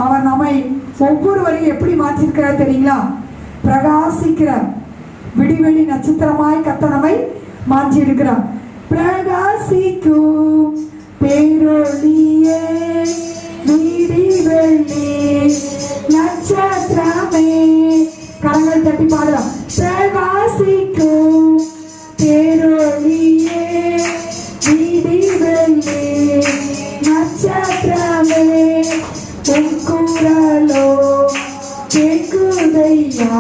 அவர் நம்மை ஒவ்வொருவரையும் எப்படி மாற்றிருக்கிறார் தெரியுங்களா? பிரகாசிக்கிற விடிவெளி நட்சத்திரமாய் கர்த்தர் நம்மை மாற்றி இருக்கிறார். பிரகாசிக்கும் பேரொளியே விடிவெளி நட்சத்திரமே. கரங்களை தட்டி பாடலாம். பிரகாசிக்கும் பேரொளியே விடிவெளி நட்சத்திரமே. உன் குரலோ கேக்குதையா,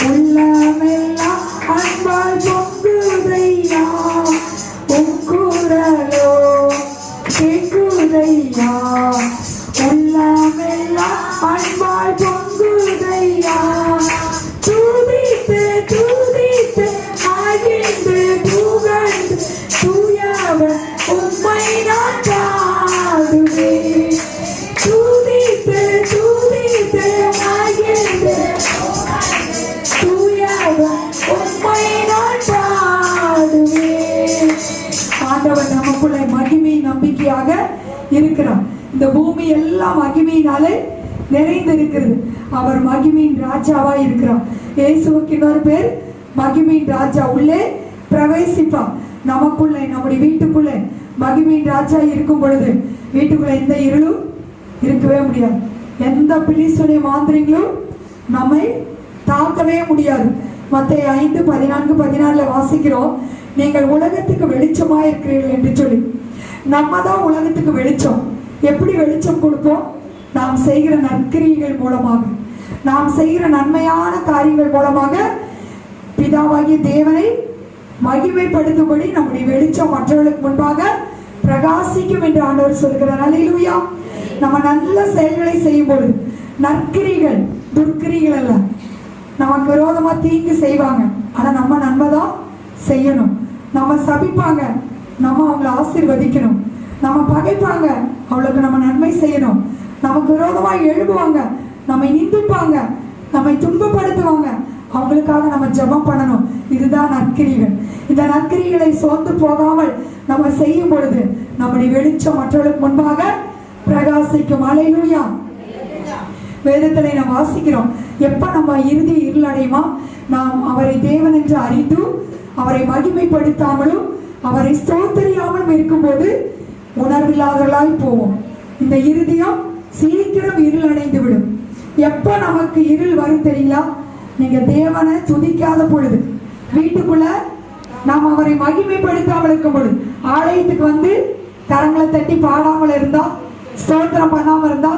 உள்ளமெல்லாம் அன்பால் பொங்குதையா. உன் குரலோ கேக்குதையா, உள்ளமெல்லாம் அன்பால் பொங்குதையா. துதித்து துதித்து மகிழ்ந்து புகழ்ந்து தூயவர் உம்மை நான் பாடுவேன். துதித்து துதித்து மகிழ்ந்து தூயவர் உம்மை நான் பாடுவேன். ஆண்டவர் நமக்குள்ளே மகிமை நம்பிக்கையாக இருக்கிறார். இந்த பூமி எல்லாம் மகிமையினாலே நிறைந்திருக்கிறது. அவர் மகிமையின் ராஜாவாய் இருக்கிறார். இயேசுவுக்கு இன்னொரு பேர் மகிமையின் ராஜா. உள்ளே பிரவேசிப்பார். நமக்குள்ளே, நம்முடைய வீட்டுக்குள்ளே மகிமையின் ராஜா இருக்கும் பொழுது வீட்டுக்குள்ள எந்த இருளும் இருக்கவே முடியாது. எந்த பிலிசுடைய மாந்திரிகளும் நம்மை தாக்கவே முடியாது. மத்தேயு 5:14-16 வாசிக்கிறோம், நீங்கள் உலகத்துக்கு வெளிச்சமா இருக்கிறீர்கள் என்று சொல்லி. நம்ம தான் உலகத்துக்கு வெளிச்சம். எப்படி வெளிச்சம் கொடுப்போம்? நாம் செய்கிற நற்கிரியைகள் மூலமாக, நாம் செய்கிற நன்மையான காரியங்கள் மூலமாக பிதாவாகிய தேவனை மகிமைப்படுத்தும்படி நம்முடைய வெளிச்சம் மற்றவர்களுக்கு முன்பாக பிரகாசிக்கும் என்று ஆண்டவர் சொல்கிறார். அல்லேலூயா. நம்ம நல்ல செயல்களை செய்யும் பொழுது, நற்கிரிகள் துர்க்கிரிகள் அல்ல, நமக்கு விரோதமா தீங்கு செய்வாங்க, ஆனா நம்ம நன்மை தான் செய்யணும். நம்ம சபிப்பாங்க, நம்ம அவங்களை ஆசீர்வதிக்கணும். நம்ம பகைப்பாங்க, அவளுக்கு நம்ம நன்மை செய்யணும். நமக்கு விரோதமா எழுதுவாங்க, நம்மை நிந்திப்பாங்க, நம்மை துன்பப்படுத்துவாங்க, அவங்களுக்காக நம்ம ஜெபம் பண்ணணும். இதுதான் நற்கிரிகள். இந்த நற்கிரிகளை சோர்ந்து போகாமல் நம்ம செய்யும் பொழுது நம்முடைய வெளிச்சம் மற்றவர்களுக்கு முன்பாக பிரகாசிக்கும். அல்லேலூயா. வேதத்திலே நாம் வாசிக்கிறோம், எப்ப நம்ம இறுதி இருளடையுமா, நாம் அவரை தேவன் என்று அறிந்து அவரை மகிமைப்படுத்தாமலும் அவரை ஸ்தோத்தரியாமலும் இருக்கும்போது உணர்வில்லாதவர்களாய் போவோம். இந்த இருதயம் சீக்கிரம் இருள் அடைந்து விடும். எப்ப நமக்கு இருள் வரும் தெரியுங்களா? நீங்க தேவனை துதிக்காத பொழுது, வீட்டுக்குள்ள நாம் அவரை மகிமைப்படுத்தாமல் இருக்கும் பொழுது, ஆலயத்துக்கு வந்து கரங்களை தட்டி பாடாமல் இருந்தா, ஸ்தோத்திரம் பண்ணாம இருந்தா,